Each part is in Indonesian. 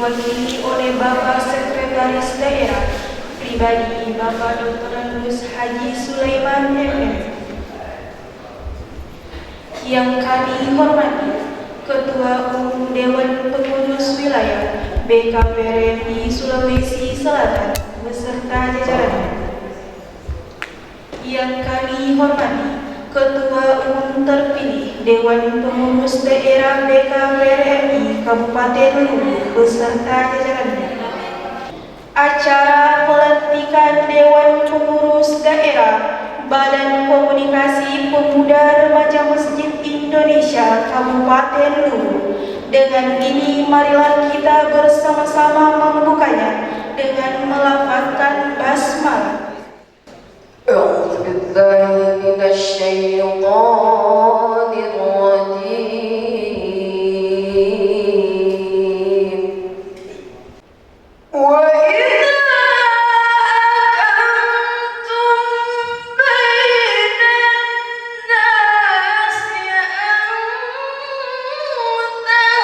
diwakili oleh Bapak Sekretaris Daerah Pribadi Bapak Dr. Andus Haji Sulaiman MM. Yang kami hormati Ketua Umum Dewan Pengurus Wilayah BKPRMI Sulawesi Selatan beserta jajarannya. Yang kami hormati Ketua Umum terpilih Dewan Pengurus Daerah BKPRMI Kabupaten Luwu beserta jajarannya. Acara pelantikan Dewan Pengurus Daerah Badan Komunikasi Pemuda Remaja Masjid Indonesia Kabupaten Luwu. Dengan ini marilah kita bersama-sama membukanya dengan melafazkan basmalah. أعوذ بالله من الشيطان الرجيم وإذا حكمتم بين الناس أن تحكموا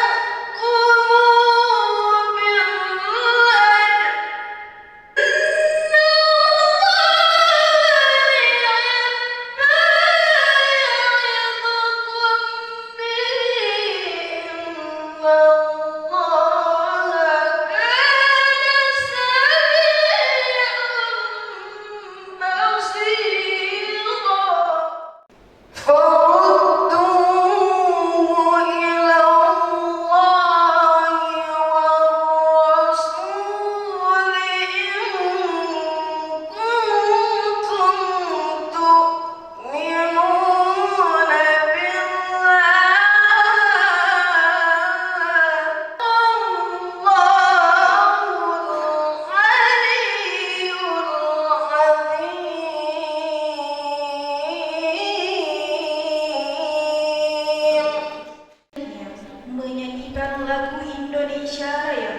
menyanyikan lagu Indonesia Raya.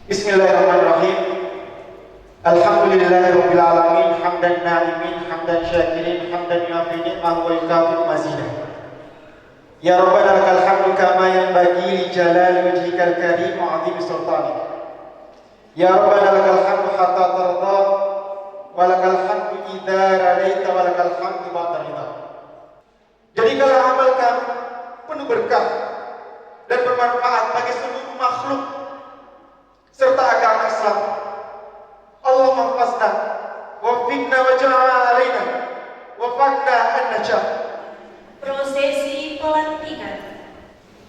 Bismillahirrahmanirrahim. Alhamdulillahirabbil alamin hamdan na'imin hamdan syakirin hamdan yuafi ni'mahu wa yukafi'u mazidah. Ya Rabbana lakal hamdu kama yanbaghi li jalali wajhikal karim wa 'azimi sultanik. Ya Rabbana lakal hamdu hatta tarda wa lakal hamdu idza radaita wa lakal hamdu ba'da ridha. Jadikanlah amal kami penuh berkah dan bermanfaat bagi seluruh makhluk serta agama Islam. Allahumma fasna wafiqna waj'alna alaina wafaqna an-najah. Prosesi pelantikan.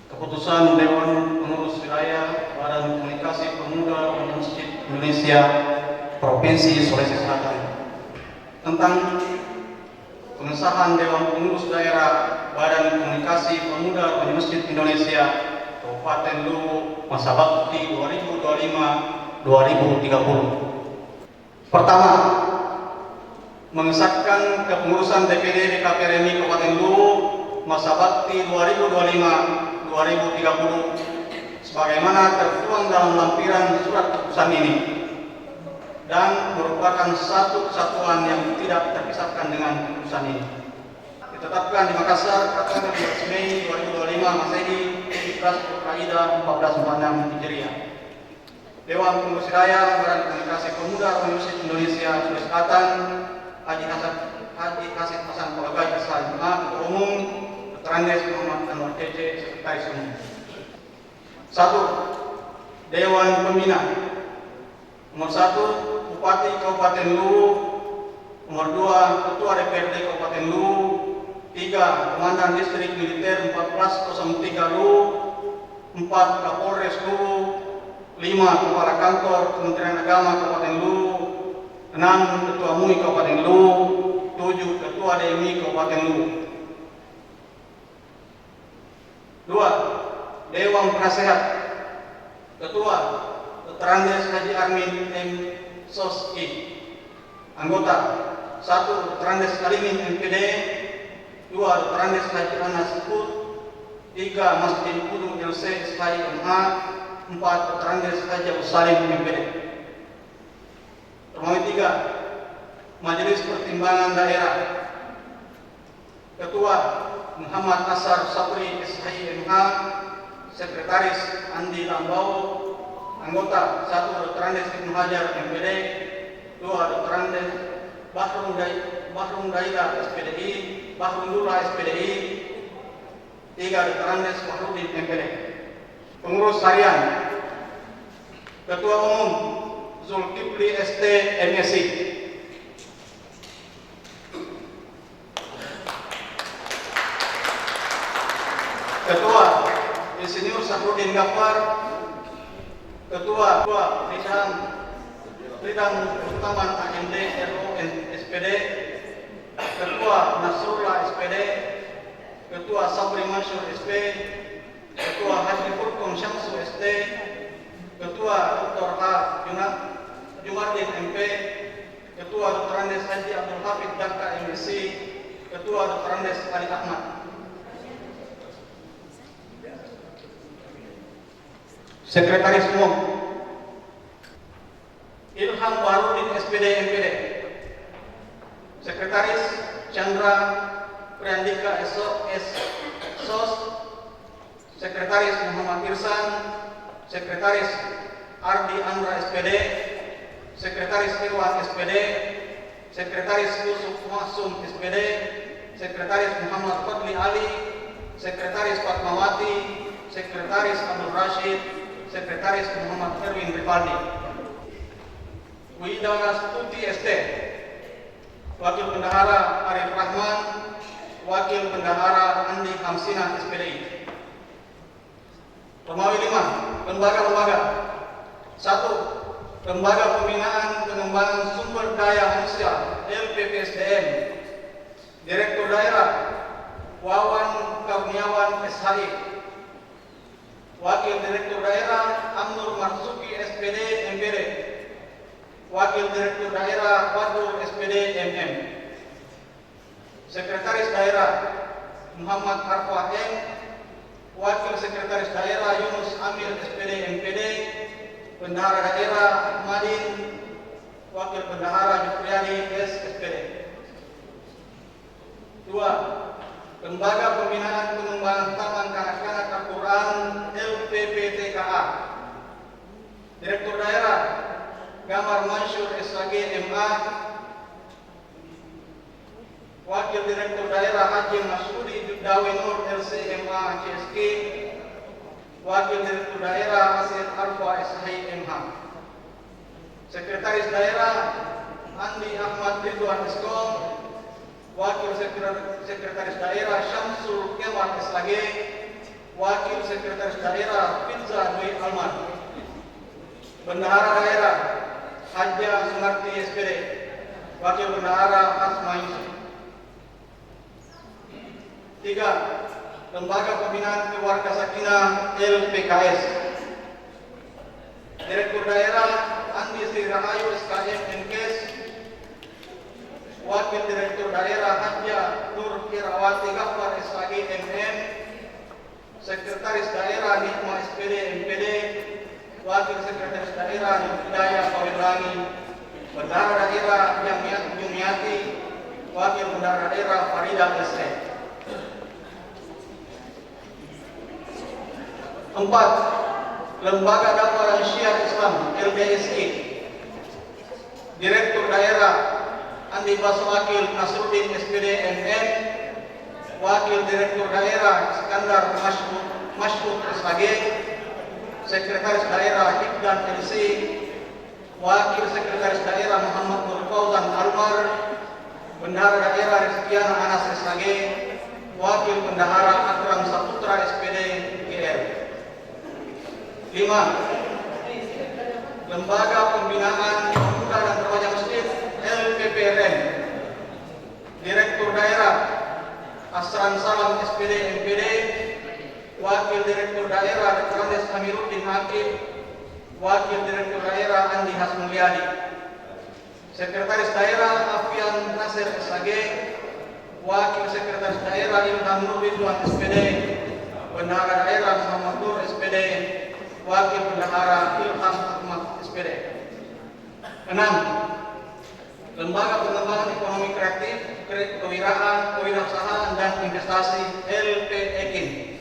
Keputusan Dewan Pengurus Wilayah Badan Komunikasi Pemuda Masjid Indonesia Provinsi Sulawesi Selatan tentang pengesahan Dewan Pengurus Daerah Badan Komunikasi Pemuda Masjid Indonesia Kabupaten Luwu masa bakti 2025-2030. Pertama, mengesahkan kepengurusan DPD BKPRMI Kabupaten Luwu masa bakti 2025-2030 sebagaimana tertuang dalam lampiran surat keputusan ini dan merupakan satu kesatuan yang tidak terpisahkan dengan keputusan ini. Ditetapkan di Makassar tanggal 12 Mei 2025 Masehi, 11 Zulkaidah 1446 Hijriah. Dewan Pengurus Wilayah Badan Komunikasi Pemuda Masjid Indonesia Sulawesi Selatan Haji Haji Hasan Hasan Palagai SHMA, Ketua Umum, Dr. Andes Muhammad Anwar CC, Sekretaris Umum. 1. Dewan Pembina. Nomor 1, Bupati Kabupaten Luwu. Nomor 2, Ketua DPRD Kabupaten Luwu. 3. Komandan Distrik Militer 1403 Luwu. 4. Kapolres Luwu. 5. Kepala Kantor Kementerian Agama Kabupaten Luwu. 6. Ketua MUI Kabupaten Luwu. 7. Ketua DMI Kabupaten Luwu. 2. Dewan Penasehat. Ketua Dr. Andes Haji Armin M. Sos.I. Anggota 1. Dr. Andes Alimin MPD. 2. Dr. Andes Haji Anas Put. 3. Masjid Kudu LC SHMA. 4. Dr. Andes Haji Salim MPD. Nomor 3. Majelis Pertimbangan Daerah. Ketua Muhammad Asar Sabri SHMH. Sekretaris Andi Lambau. Anggota 1. Dr. Andes Ibnu Hajar MPD. 2. Dr. Andes Bahrum Daira SPDI. Bahrum Dura SPDI. 3. Dr. Andes Wahrudin MPD. Pengurus Harian. Ketua Umum Zulkifli ST MSI. Ketua Insinyur Sahrudin Ghaffar. Ketua Ridam Utaman AMD RON SPD. Ketua Nasrullah SPD. Ketua Sabri Mansur SP. Ketua Haji Furqon Syamsu SD. Ketua Dr. H. Jumardin MP. Ketua Dr. Andes Haji Abdul Hafid Daka MSc. Ketua Dr. Andes Ali Ahmad. Sekretaris Umum Ilham Baharudin SPD MPD. Sekretaris Chandra Priandika SOS. Sekretaris Muhammad Irsan. Sekretaris Ardi Andra SPD. Sekretaris Irwan SPD. Sekretaris Yusuf Masum SPD. Sekretaris Muhammad Fadli Ali. Sekretaris Fatmawati. Sekretaris Abdul Rashid. Sekretaris Muhammad Erwin Rivaldi. Widana Stuti ST. Wakil Bendahara Arif Rahman. Wakil Bendahara Andi Hamsina SPDI. Romawi 5. Lembaga-lembaga. 1. Lembaga Pembinaan Pengembangan Sumber Daya Manusia LPPSDM. Direktur Daerah Wawan Kurniawan SHI. Wakil Direktur Daerah Amnur Marzuki SPD MPD. Wakil Direktur Daerah Wadur SPD MM. Sekretaris Daerah Muhammad Arfa M. Wakil Sekretaris Daerah Yunus Amir SPD MPD. Bendahara Daerah Madin. Wakil Bendahara Jufriyadi S SPD. 2. Lembaga Pembinaan Pengembangan Taman Kanak-kanak Al-Quran LPPTKA. Direktur Daerah Gamar Mansur SAG MA. Wakil Direktur Daerah Haji Masudi Judawi Nur LCMA CSK. Wakil Direktur Daerah Asir Arfa SHI MH. Sekretaris Daerah Andi Ahmad Ridwan Eskom. Wakil Sekretaris Daerah Syamsul Kemal SAG. Wakil Sekretaris Daerah Pizza Dwi Alman. Bendahara Daerah Haja Sunarti SPD. Wakil Bendahara Asma Yusuf. 3. Lembaga Pembinaan Keluarga Sakinah LPKS. Direktur Daerah Andi Sri Rahayu SKM MKes. Wakil Direktur Daerah Haja Nur Kirawati Ghaffar SAG MM. Sekretaris Daerah Nikma SPD MPD. Wakil Sekretaris Daerah Hidayah Pawirlangi. Bendahara Daerah Jumiati. Wakil Bendahara Daerah Farida SE. 4. Lembaga Dakwah dan Syiar Islam LBSI. Direktur Daerah Libas Wakil Nasruddin SPD MM, Wakil Direktur Daerah Iskandar Masyud SAG, Sekretaris Daerah Hibdan LC, Wakil Sekretaris Daerah Muhammad Nur Fauzan Almar, Bendahara Daerah Rizkiana Anas SAG, Wakil Bendahara Akram Saputra SPD GR. 5. Lembaga Pembinaan Pemuda dan Remaja Masjid LPPRM, Direktur Daerah Asran Salam SPD MPD, Wakil Direktur Daerah Dr. Andes Amiruddin Hakim, Wakil Direktur Daerah Andi Hasmulyadi, Sekretaris Daerah Afian Nasir SAG, Wakil Sekretaris Daerah Ilham Nur Ridwan SPD, Bendahara Daerah Muhammad Nur SPD, Wakil Bendahara Ilham Ahmad SPD. 6. Lembaga Pengembangan Ekonomi Kreatif, Kewirausahaan, Kewirausahaan dan Investasi LPEKIN,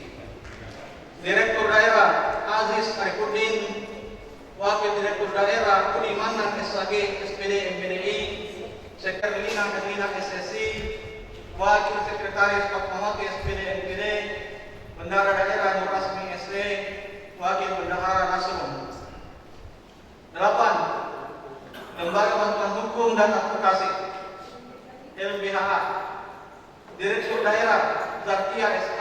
Direktur Daerah Aziz Arifuddin, Wakil Direktur Daerah Budi Manan SAG SPD MPDI, Sekretaris Lina SSI, Wakil Sekretaris Fatmawati SPD MPD, Bendahara Daerah Nur Asmi SD, Wakil Bendahara Nasrun. 8. Lembaga Bantuan Hukum dan Advokasi LBHA, Direktur Daerah Zakia SH,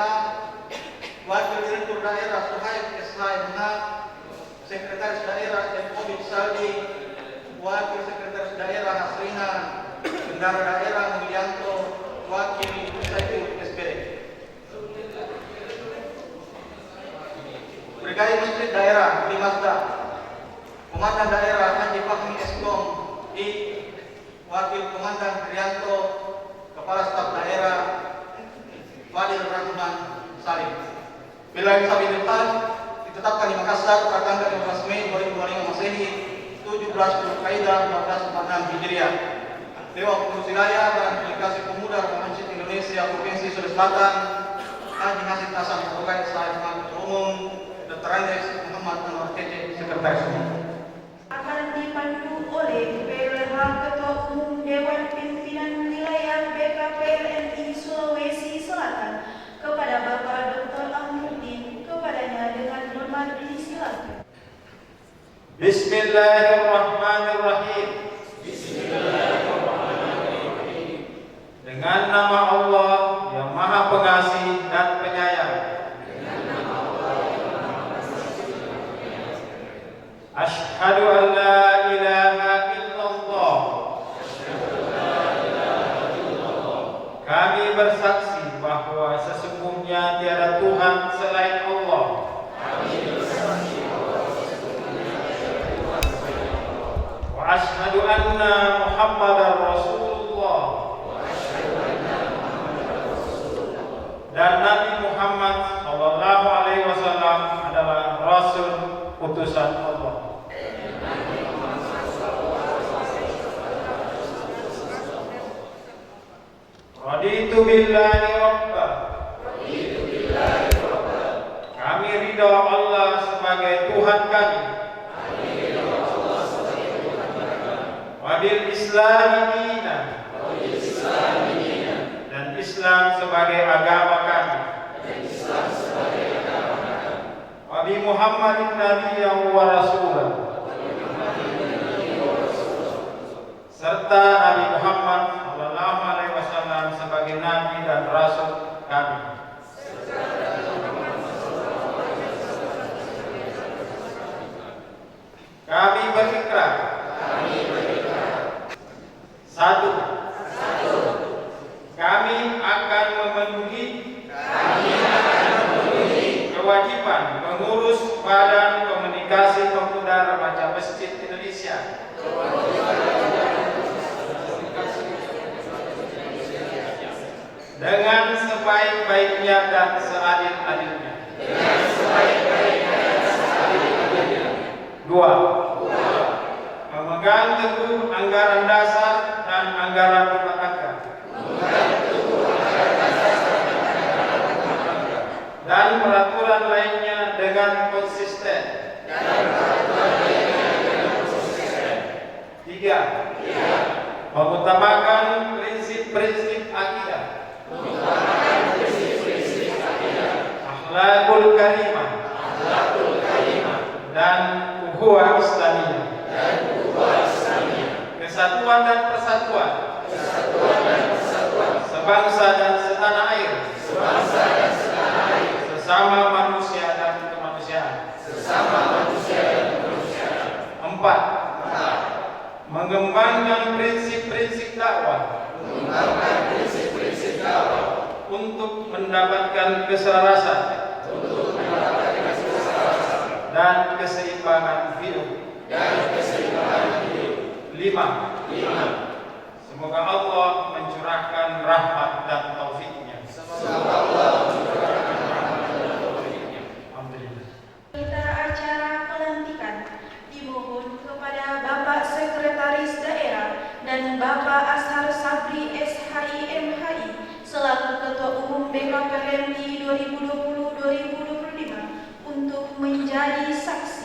Wakil Direktur Daerah Suhaib SHMH, Sekretaris Daerah Ebobit Saldi, Wakil Sekretaris Daerah Hasrina, Bendahara Daerah Mulyanto, Wakil Saiful SPD. Brigade Masjid Daerah di Mazda, Komandan Daerah Haji Fahmi Eskom I, Wakil Komandan Rianto, Kepala Staf Daerah Fadil Rahman Salim. Bila disabilitas ditetapkan di Makassar pada tanggal 15 Mei 2025 Masehi, 17 Dzulqa'dah 1446 Hijriah. Dewan Pengurus Wilayah dan Delegasi Pemuda Masjid Indonesia Provinsi Sulawesi Selatan, Haji Hasid Hasan Bukai Said Ketua Umum, Dr. Andes Muhammad Anwar Kece Sekretaris Umum. Akan dipandu oleh PLH Ketua Umum Dewan Pimpinan Wilayah BKPLNI Sulawesi Selatan kepada Bapak Dr. Ahmuddin, kepadanya dengan hormat disilakan. Bismillahirrahmanirrahim. Dengan nama Allah yang Maha Pengasih dan Penyayang. Asyhadu an la ilaha illallah. Kami bersaksi bahwa sesungguhnya tiada Tuhan selain Allah. Wa asyhadu anna Muhammadar Rasulullah. Dan Nabi Muhammad sallallahu alaihi wasallam adalah rasul utusan Allah. Raditu billahi rabba. Kami ridha Allah sebagai Tuhan kami. Wabil Islami dina. Dan Islam sebagai agama kami. Wabi Muhammadin Nabiyyan wa Rasulah. Serta Nabi Muhammad sallallahu alaihi wasallam sebagai nabi dan rasul kami. Kami berikrar. 1. Kami akan memenuhi kewajiban mengurus Badan Komunikasi Pemuda Remaja Masjid Indonesia dengan sebaik-baiknya dan seadil-adilnya. 2. Memegang teguh anggaran dasar dan anggaran rumah tangga dan peraturan lainnya dengan konsisten. 3. Mengutamakan prinsip-prinsip akidah, akhlakul karimah, dan ukhuwah Islamiyah, kesatuan dan persatuan, sebangsa dan setanah air, sesama manusia dan kemanusiaan. Empat, mengembangkan prinsip-prinsip dakwah untuk mendapatkan keselarasan dan keseimbangan hidup. Lima, semoga Allah mencurahkan rahmat dan taufiknya. Alhamdulillah. Kita acara pelantikan dimohon kepada Bapak Sekretaris Daerah dan Bapak Ashar Sabri SHI selaku Ketua Umum BKPMI 2020-2025 untuk menjadi saksi.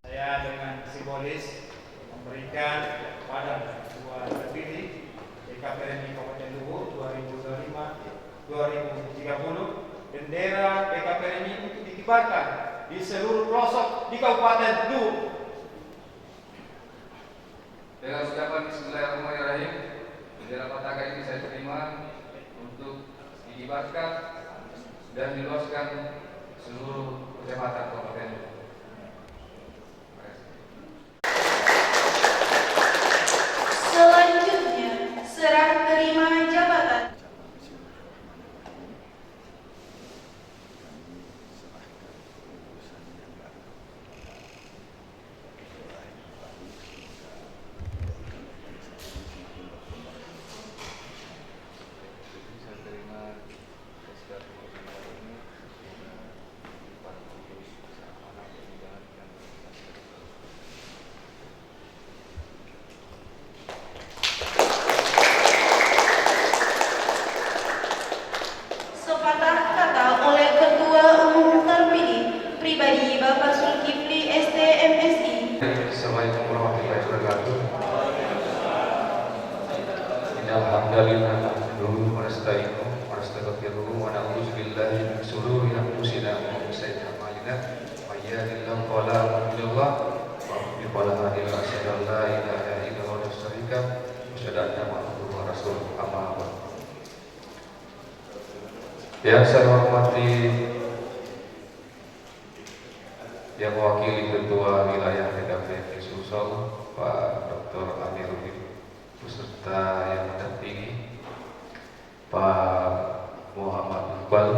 Saya dengan simbolis memberikan kepada Ketua Terpilih BKPMI Kabupaten Luwu 2025-2030 bendera BKPMI untuk dikibarkan di seluruh pelosok di Kabupaten Luwu. Dengan ucapan Bismillahirrahmanirrahim, bendera patakan ini saya terima untuk dikibarkan dan diluaskan seluruh kecamatan Kabupaten Luwu. Selanjutnya, serah terima jabatan. Sepatah kata oleh Ketua Umum terpilih pribadi Bapak Zulkifli STMSI. Assalamualaikum warahmatullahi wabarakatuh. Innal hamdalillah nahmaduhu wa nasta'inuhu wa nastaghfiruhu wa na'udzu billahi min shururi anfusina wa min sayyiati a'malina. May yahdihillahu fala mudilla lahu wa may yudlil fala hadiya lahu. Asyhadu an la ilaha illallah wa syarika lahu wa asyhadu anna Muhammadan rasulullah. Amma ba'd. Yang saya hormati yang mewakili Ketua Wilayah BKPMI Sulsel Pak Dr. Amiruddin beserta yang mendampingi Pak Muhammad Iqbal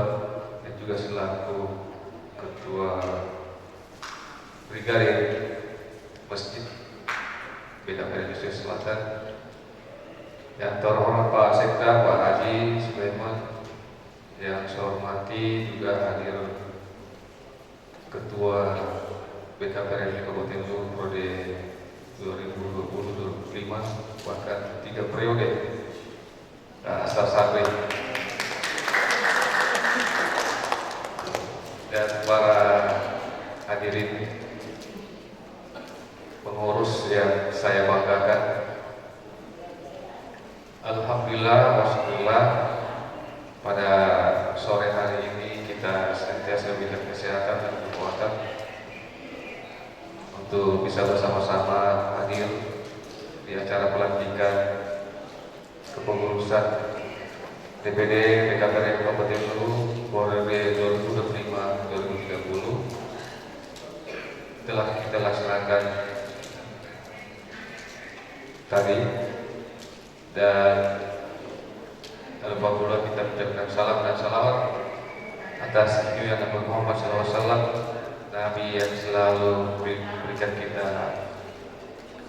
dan juga selaku Ketua Brigadir Masjid BKPMI Sulsel Selatan, yang terhormat Pak Sekda Pak Haji Sulaiman, yang saya hormati juga hadir Ketua BKPMI Kabupaten Luwu periode 2020-2025 bahkan 3 periode, Ashar Sabri, dan para hadirin pengurus yang saya banggakan. Alhamdulillah wassallallahu, pada sore hari ini kita senantiasa diberikan kesehatan dan kekuatan untuk bisa bersama-sama hadir di acara pelantikan kepengurusan DPD BKPMI Kabupaten Luwu periode 2025-2030 telah kita laksanakan tadi, dan tanpa pula kita mengucapkan salam dan salawat atas junjungan Nabi Muhammad SAW, Nabi yang selalu berikan kita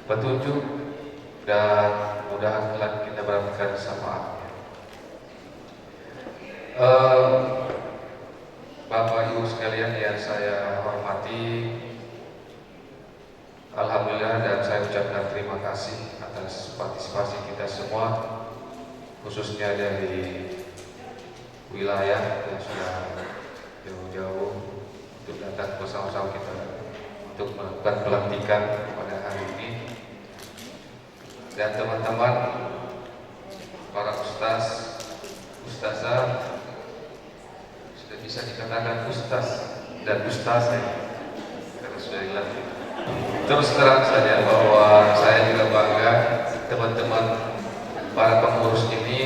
petunjuk dan mudah-mudahan kelak kita beramalkan syafaatnya. Bapak Ibu sekalian yang saya hormati, alhamdulillah dan saya ucapkan terima kasih atas partisipasi kita semua, khususnya dari wilayah yang sudah jauh-jauh untuk datang bersama-sama kita untuk melakukan pelantikan pada hari ini. Dan teman-teman, para ustaz, ustazah, sudah bisa dikatakan ustaz dan ustazah karena sudah dilatih. Terus terang saja bahwa saya juga bangga teman-teman para pengurus ini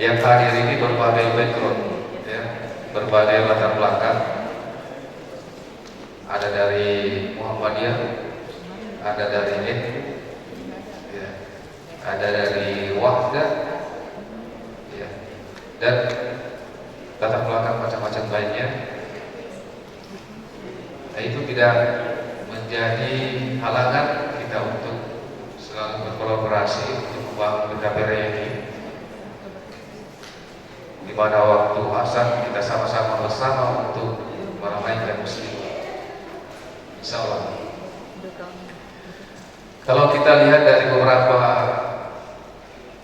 yang hadir ini berbagai background, ya, berbagai latar belakang. Ada dari Muhammadiyah, ada dari NU, ya, ada dari Wahdah, ya, dan latar belakang macam-macam lainnya. Nah, itu tidak menjadi halangan kita untuk selalu berkolaborasi untuk membangun PKPRI ini. Di pada waktu azan kita sama-sama bersama untuk meramaikan muslim. Insyaallah. Kalau kita lihat dari beberapa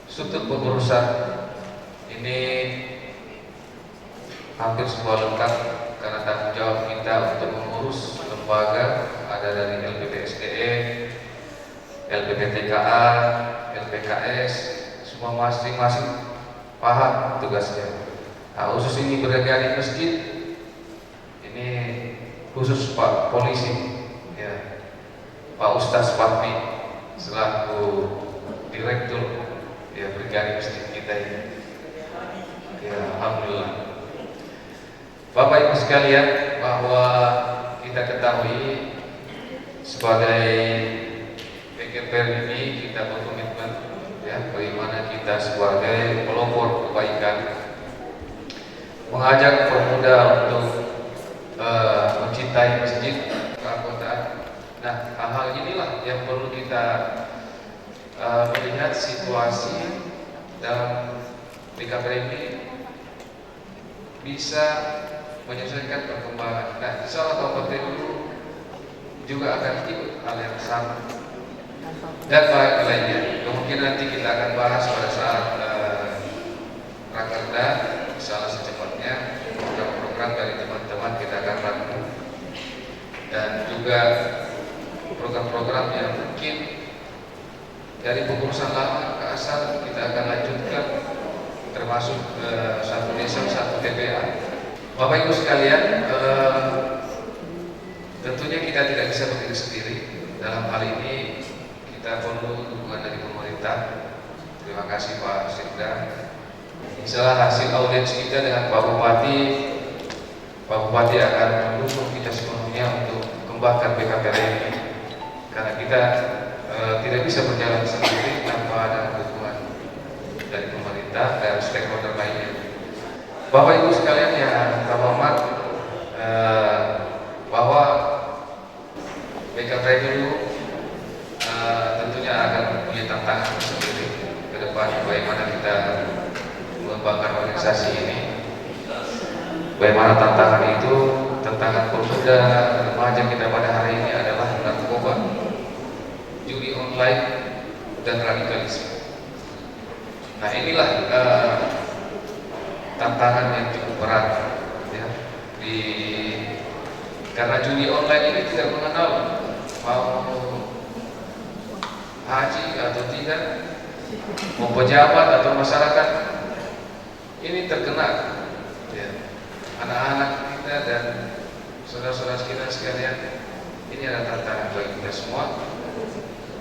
sudut pengurusan ini hampir semua lengkap karena tanggung jawab kita untuk mengurus lembaga ada dari LPPSDE, LPPTKA, LPKS, semua masing-masing paham tugasnya. Nah, khusus ini berada di masjid, ini khusus Pak Polisi, ya, Pak Ustaz Fahmi selaku Direktur, ya, Brigade Masjid kita ini. Ya, alhamdulillah. Bapak Ibu sekalian, bahwa kita ketahui sebagai PKPR ini kita berkomitmen, ya, bagaimana kita sebagai pelopor kebaikan mengajak pemuda untuk mencintai masjid perkotaan. Nah, hal-hal inilah yang perlu kita melihat situasi dalam PKPR ini bisa menyesuaikan perkembangan. Nah, insyaallah kabupaten dulu juga akan ikut hal yang sama dan baik lainnya. Kemungkinan nanti kita akan bahas pada saat rakerda, insyaallah secepatnya program-program dari teman-teman kita akan rangkum dan juga program-program yang mungkin dari pengurusan lama ke asal kita akan lanjutkan, termasuk satu desa satu TPA. Bapak Ibu sekalian, tentunya kita tidak bisa berdiri sendiri. Dalam hal ini kita perlu dukungan dari pemerintah. Terima kasih Pak Sekda. Insyaallah hasil audiens kita dengan Pak Bupati akan mendukung kita sepenuhnya untuk kembangkan PKPR ini. Karena kita tidak bisa berjalan sendiri tanpa ada dukungan dari pemerintah dan stakeholder lainnya. Bapak Ibu sekalian yang terhormat, bahwa PKPR dulu tentunya akan punya tantangan sendiri ke depan, bagaimana kita mengembangkan organisasi ini. Bagaimana tantangan itu, tantangan pemuda remaja kita pada hari ini adalah narkoba, judi online, dan radikalisme. Nah, inilah tantangan yang cukup berat, ya, karena judi online ini tidak mengenal mau haji atau tidak, mau pejabat atau masyarakat, ini terkena, ya. Anak-anak kita dan saudara-saudara kita sekalian, ini adalah tantangan bagi kita semua,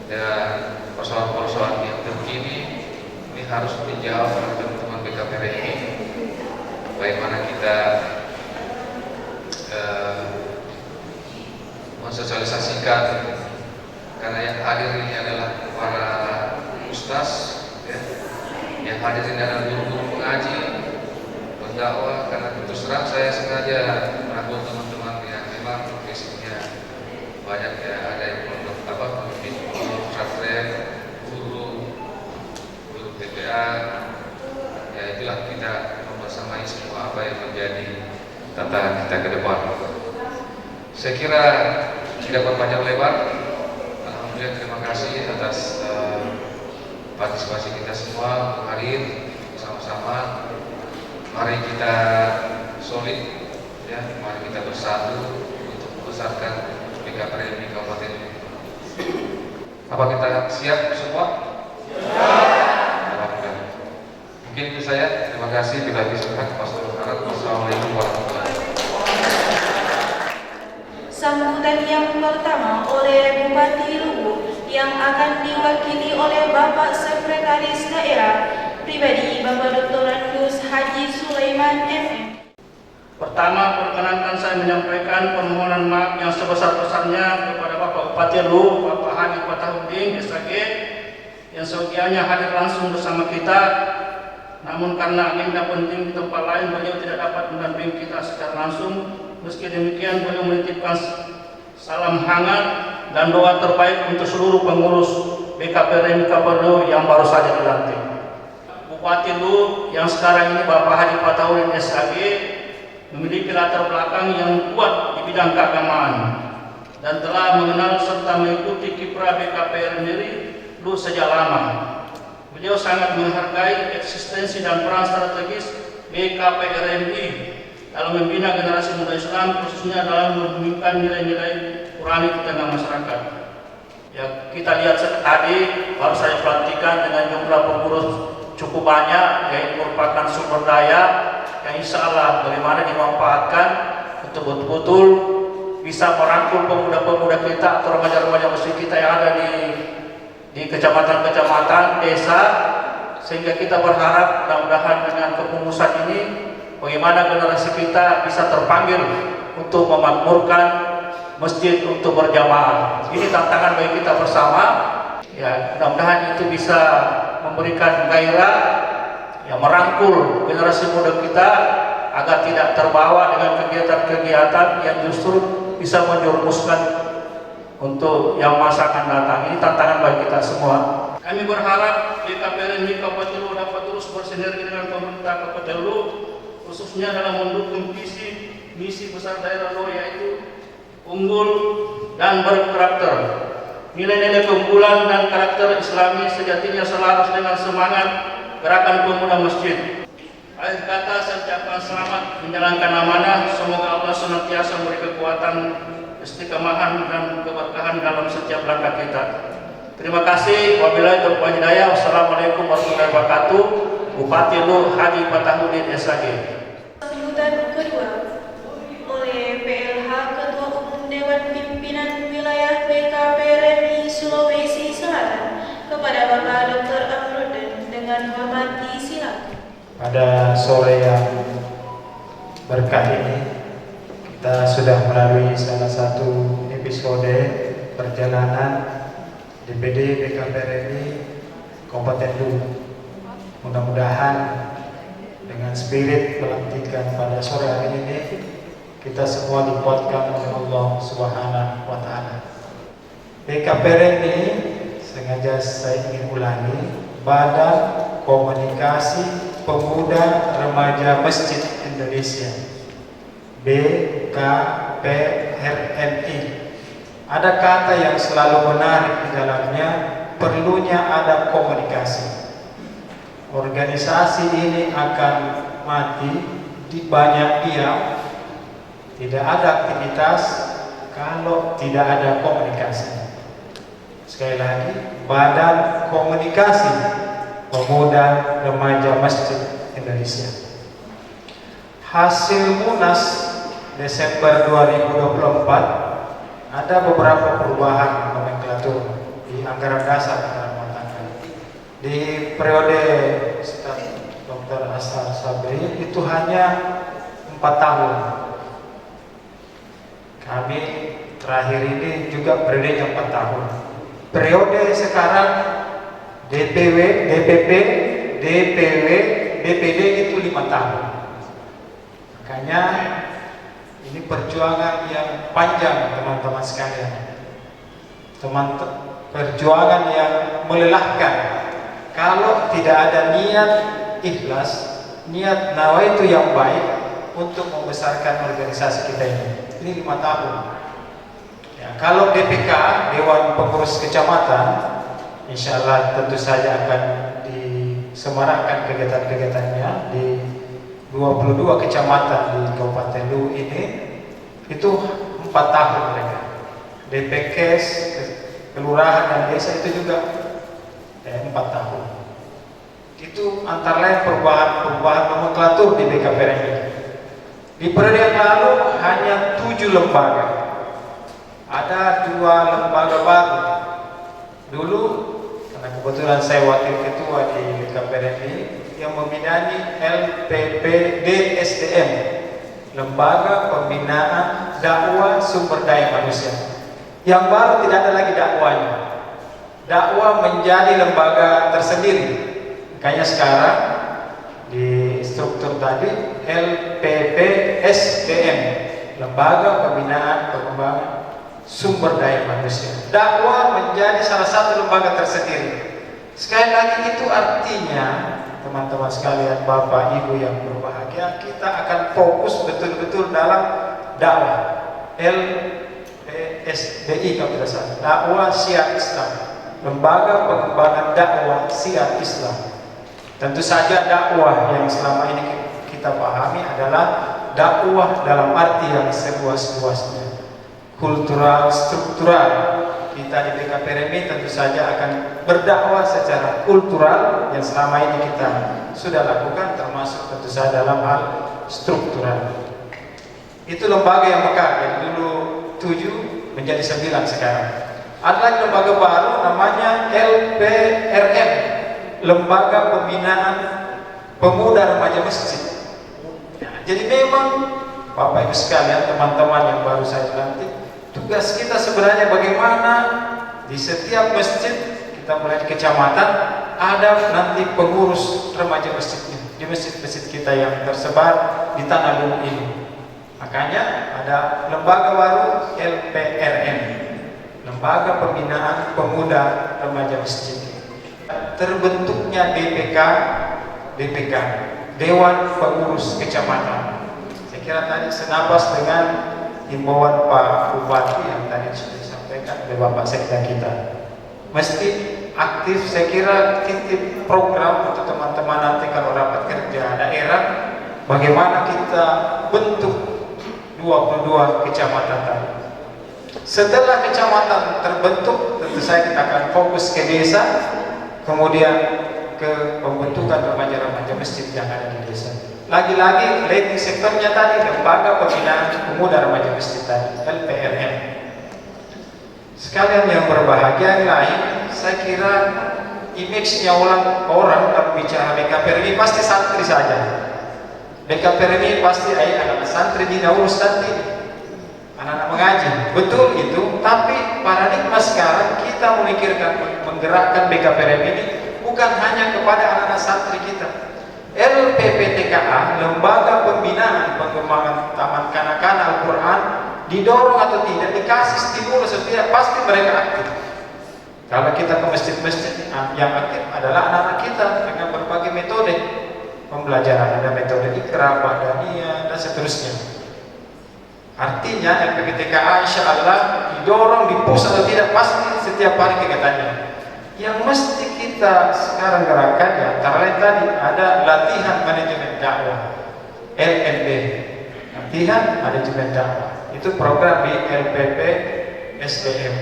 dan persoalan-persoalan yang terkini ini harus dijawab oleh teman-teman PKPR ini. Bagaimana kita mensosialisasikan, karena yang hadir ini adalah para ustaz, ya, yang hadir ini adalah guru-guru mengaji, dakwah, karena terus terang saya sengaja merangkul teman-teman yang memang basicnya banyak ya, ada yang pondok pemimpin pondok pesantren, guru TPA, ya itulah kita membersamai semua apa yang menjadi tantangan kita ke depan. Saya kira tidak berpanjang lebar. Alhamdulillah, terima kasih atas partisipasi kita semua untuk hadir bersama-sama. Mari kita solid, ya, mari kita bersatu untuk membesarkan PKPRMI Kabupaten. Apa kita siap semua? Siap. Mungkin itu saya. Terima kasih. Bila bisa, wassalamualaikum warahmatullahi wabarakatuh. Sambutan yang pertama oleh Bupati Luwu yang akan diwakili oleh Bapak Sekretaris Daerah Pribadi Bapak Dr. Andus Haji Sulaiman MM. Pertama, perkenankan saya menyampaikan permohonan maaf yang sebesar-besarnya kepada Bapak Bupati Luwu, Bapak Haji Fatahudin SAG, yang seyogianya hadir langsung bersama kita. Namun karena agenda penting di tempat lain, beliau tidak dapat mendampingi kita secara langsung. Meski demikian, beliau menitipkan salam hangat dan doa terbaik untuk seluruh pengurus BKPRMI Kabupaten yang baru saja dilantik. Bupati Luwu yang sekarang ini Bapak Haji Fatahudin SAG memiliki latar belakang yang kuat di bidang keagamaan dan telah mengenal serta mengikuti kiprah BKPRMI Luwu sejak lama. Beliau sangat menghargai eksistensi dan peran strategis BKPRMI dalam membina generasi muda Islam, khususnya dalam membumikan nilai-nilai Qurani di tengah masyarakat. Ya, kita lihat tadi baru saya pelantikan dengan jumlah pengurus cukup banyak, yaitu merupakan sumber daya yang insya Allah bagaimana dimanfaatkan untuk betul-betul bisa merangkul pemuda-pemuda kita atau remaja-remaja muslim kita yang ada di kecamatan-kecamatan, desa, sehingga kita berharap mudah-mudahan dengan kepengurusan ini bagaimana generasi kita bisa terpanggil untuk memakmurkan masjid untuk berjamaah. Ini tantangan bagi kita bersama. Ya, mudah-mudahan itu bisa memberikan gairah, ya, merangkul generasi muda kita agar tidak terbawa dengan kegiatan-kegiatan yang justru bisa menjerumuskan untuk yang masa akan datang. Ini tantangan bagi kita semua. Kami berharap BKPRMI Kabupaten Luwu dapat terus bersinergi dengan pemerintah Kabupaten Luwu, khususnya dalam mendukung visi misi besar daerah Luwu, yaitu unggul dan berkarakter. Nilai-nilai keunggulan dan karakter Islami sejatinya selaras dengan semangat gerakan pemuda masjid. Akhir kata, saya ucapkan selamat menjalankan amanah. Semoga Allah senantiasa memberi kekuatan, istiqamahan dan keberkahan dalam setiap langkah kita. Terima kasih. Wabillahi taufiq wal hidayah. Wassalamualaikum warahmatullahi wabarakatuh. Bupati Luwu Haji Fatahudin SAG. Sambutan kedua oleh PLH Ketua Umum Dewan Pimpinan Wilayah BKPRMI Sulawesi Selatan kepada Bapak Dr. Amrudin dengan hormat disilakan. Pada sore yang berkah ini kita sudah melalui salah satu episode perjalanan DPD BKPRMI Kabupaten Luwu. Mudah-mudahan dengan spirit pelantikan pada sore hari ini kita semua dikuatkan oleh Allah Subhanahu wa Ta'ala. BKPRMI, sengaja saya ingin ulangi, Badan Komunikasi Pemuda Remaja Masjid Indonesia, BKPRMI. Ada kata yang selalu menarik di dalamnya, perlunya ada komunikasi. Organisasi ini akan mati di banyak diam, tidak ada aktivitas kalau tidak ada komunikasi. Sekali lagi, Badan Komunikasi Pemuda Remaja Masjid Indonesia. Hasil Munas Desember 2024 ada beberapa perubahan nomenklatur di anggaran dasar dalam rumah tangga. Di periode Dr. Asar Sabri itu hanya 4 tahun. Kami terakhir ini juga periodenya 4 tahun. Periode sekarang DPW, DPP, DPW, DPD itu 5 tahun. Makanya ini perjuangan yang panjang teman-teman sekalian. Perjuangan yang melelahkan. Kalau tidak ada niat ikhlas, niat nawaitu yang baik untuk membesarkan organisasi kita ini 5 tahun. Ya, kalau DPK, Dewan Pengurus Kecamatan, insya Allah tentu saja akan disemarakkan kegiatan-kegiatannya di 22 kecamatan di Kabupaten Luwu ini, itu 4 tahun mereka. DPKes, kelurahan dan desa itu juga 4 tahun. Itu antara lain perubahan nomenklatur di BKPRM. Di periode yang lalu hanya 7 lembaga. Ada 2 lembaga baru. Dulu, karena kebetulan saya wakil ketua di BKPRM yang membinani LPPDSDM, Lembaga Pembinaan Dakwah Sumber Daya Manusia. Yang baru tidak ada lagi dakwahnya. Dakwah menjadi lembaga tersendiri. Makanya sekarang di struktur tadi LPPSDM, Lembaga Pembinaan Pengembangan Sumber Daya Manusia. Dakwah menjadi salah satu lembaga tersendiri. Sekali lagi itu artinya teman-teman sekalian, Bapak Ibu yang berbahagia, kita akan fokus betul-betul dalam dakwah. LPSDI kalau tidak salah, dakwah syiar Islam, Lembaga Pengembangan Dakwah Syiar Islam. Tentu saja dakwah yang selama ini kita pahami adalah dakwah dalam arti yang seluas-luasnya, kultural, struktural. Kita di BKPRM tentu saja akan berdakwah secara kultural yang selama ini kita sudah lakukan, termasuk tentu saja dalam hal struktural. Itu lembaga yang mekar, yang dulu 7 menjadi 9 sekarang. Ada lagi lembaga baru namanya LPRM, Lembaga Pembinaan Pemuda Remaja Masjid. Nah, jadi memang Bapak Ibu sekalian, teman-teman yang baru saya lantik, tugas kita sebenarnya bagaimana di setiap masjid, kita mulai di kecamatan, ada nanti pengurus remaja masjidnya di masjid-masjid kita yang tersebar di tanah Luwu ini. Makanya ada lembaga baru LPRM, Lembaga Pembinaan Pemuda Remaja Masjid. Terbentuknya DPK, Dewan Pengurus Kecamatan. Saya kira tadi senapas dengan himbauan Pak Bupati yang tadi sudah disampaikan oleh Bapak Sekda kita. Mesti aktif, saya kira titip program untuk teman-teman nanti kalau rapat kerja daerah, bagaimana kita bentuk 22 kecamatan tadi. Setelah kecamatan terbentuk, tentu saja kita akan fokus ke desa, kemudian ke pembentukan remaja-remaja masjid yang ada di desa. Lagi-lagi leading sektornya tadi Lembaga Pembinaan Pemuda Remaja Masjid tadi, LPRM. Sekalian yang berbahagia yang lain, saya kira image-nya orang kalau bicara BKPRM pasti santri saja. BKPRM pasti anak-anak santri dahulu nanti anak-anak mengaji. Betul itu, tapi paradigma sekarang kita memikirkan menggerakkan BKPRM ini bukan hanya kepada anak-anak santri kita. LPPTKA, Lembaga Pembinaan Pengembangan Taman Kanak-kanak Al-Quran, didorong atau tidak, dikasih stimulus setiap, pasti mereka aktif. Kalau kita ke masjid-masjid, yang aktif adalah anak-anak kita dengan berbagai metode pembelajaran. Ada metode Iqra, Bahdaniyah, dan seterusnya. Artinya LPPTKA insya Allah didorong, dipush atau tidak, pasti setiap hari kegiatannya. Yang mesti kita sekarang gerakan ya, antara lain tadi ada latihan manajemen dakwah, LMD, latihan manajemen dakwah. Itu program di LPPSDM.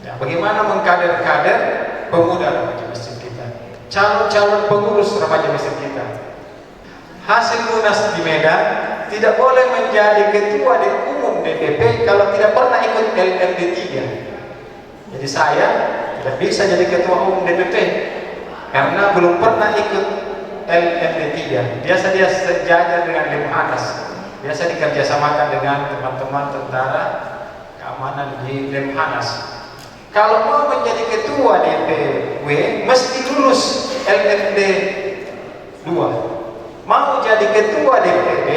Ya, bagaimana mengkader-kader pemuda remaja masjid kita, calon-calon pengurus remaja masjid kita. Hasil munas di Medan tidak boleh menjadi ketua di umum DPP kalau tidak pernah ikut LMD 3. Jadi saya tidak bisa jadi ketua umum DPP karena belum pernah ikut LMD 3. Biasa dia sejajar dengan Lemhanas, biasa dikerjasamakan dengan teman-teman tentara keamanan di Lemhanas. Kalau mau menjadi ketua DPW mesti lulus LMD 2. Mau jadi ketua DPD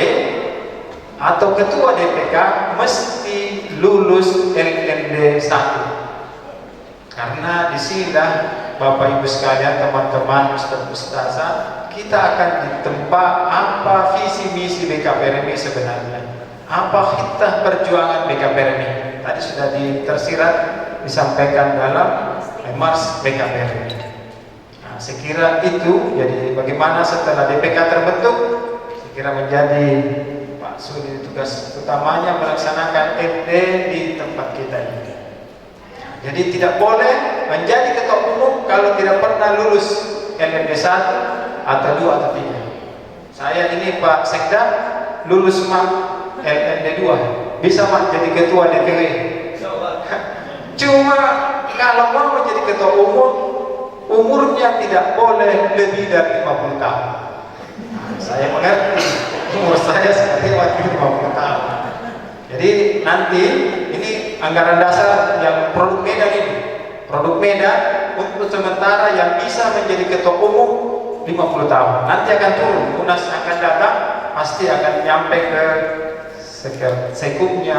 atau ketua DPK mesti lulus LMD 1. Karena disinilah Bapak Ibu sekalian, teman-teman, ustaz-ustazah, kita akan ditempa apa visi misi BKPRMI sebenarnya, apa hitah perjuangan BKPRMI. Tadi sudah tersirat disampaikan dalam Mars BKPRMI. Nah, saya kira itu, jadi bagaimana setelah DPK terbentuk, saya kira menjadi Pak Sudi tugas utamanya melaksanakan MD di tempat kita ini. Jadi tidak boleh menjadi ketua umum kalau tidak pernah lulus LMD 1 atau 2 atau 3. Saya ini Pak Sekda lulus LMD 2, bisa jadi ketua DPW. Cuma kalau mau menjadi ketua umum, umurnya tidak boleh lebih dari 50 tahun. Saya mengerti, umur saya sekarang waktu 50 tahun. Jadi nanti ini anggaran dasar yang produk Medan ini, produk Medan untuk sementara yang bisa menjadi ketua umum 50 tahun. Nanti akan turun, Munas akan datang, pasti akan nyampe ke sekupnya,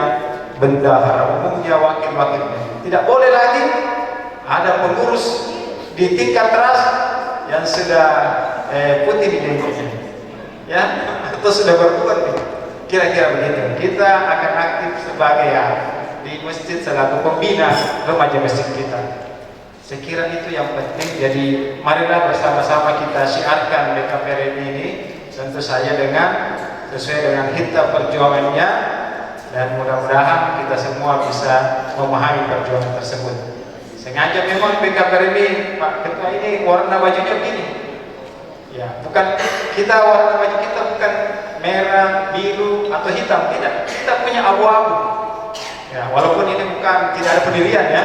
bendahara umumnya, wakil-wakilnya. Tidak boleh lagi ada pengurus di tingkat teras yang sudah putih di jenggotnya, ya, atau sudah berbuat. Kira-kira begitu. Kita akan aktif sebagai di masjid selaku pembina remaja masjid kita. Saya kira itu yang penting. Jadi marilah bersama-sama kita syiarkan BKPRMI ini, tentu saja sesuai dengan hitah perjuangannya, dan mudah-mudahan kita semua bisa memahami perjuangan tersebut. Sengaja memang BKPRMI Pak Ketua ini warna bajunya begini. Ya, bukan kita warna baju kita bukan merah, biru atau hitam, tidak. Kita punya abu-abu. Ya, walaupun ini bukan tidak ada pendirian ya.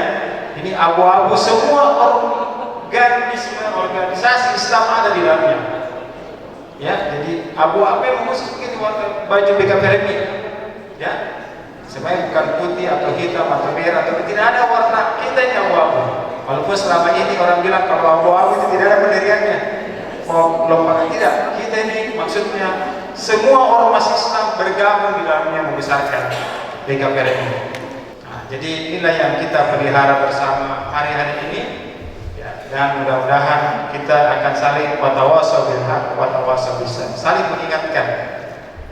Ini abu-abu, semua organisasi Islam ada di dalamnya. Ya, jadi abu-abu yang khusus begitu warna baju BKPRMI. Ya. Supaya bukan putih atau hitam atau merah atau tidak ada warna, kita ini abu-abu. Walaupun selama ini orang bilang kalau abu-abu itu tidak ada pendiriannya. Mau lompat tidak, kita ini maksudnya semua ormas Islam bergabung di dalamnya membesarkan BKPRMI. Nah, jadi inilah yang kita pelihara bersama hari-hari ini, ya, dan mudah-mudahan kita akan saling watawasau bil haq, watawasau bis sabr, saling mengingatkan,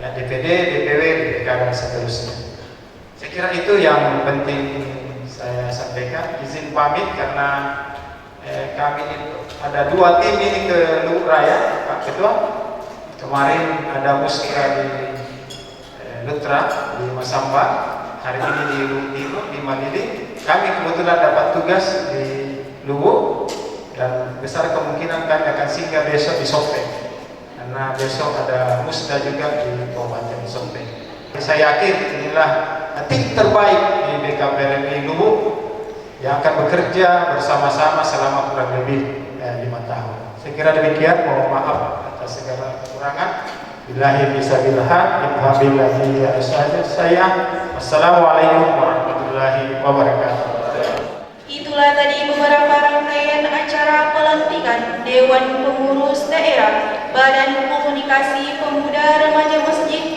ya, DPD, DPW, DPK dan seterusnya. Saya kira itu yang penting saya sampaikan. Izin pamit karena kami ada 2 tim ini ke Luhut Raya, Pak Ketua. Kemarin ada musra di Lutra, di Masamba. Hari ini di Luhut, di Malili. Kami kebetulan dapat tugas di Luhut, dan besar kemungkinan kami akan singgah besok di Sopeng, karena besok ada musda juga di Kabupaten Sopeng. Saya yakin inilah tim terbaik di BKPRMI Luhut yang akan bekerja bersama-sama selama kurang lebih 5 tahun. Saya kira demikian. Mohon maaf atas segala kekurangan. Billahi fisabilillah, inhabillahi saya. Wassalamualaikum warahmatullahi wabarakatuh. Itulah tadi beberapa rangkaian acara pelantikan Dewan Pengurus Daerah Badan Komunikasi Pemuda Remaja Masjid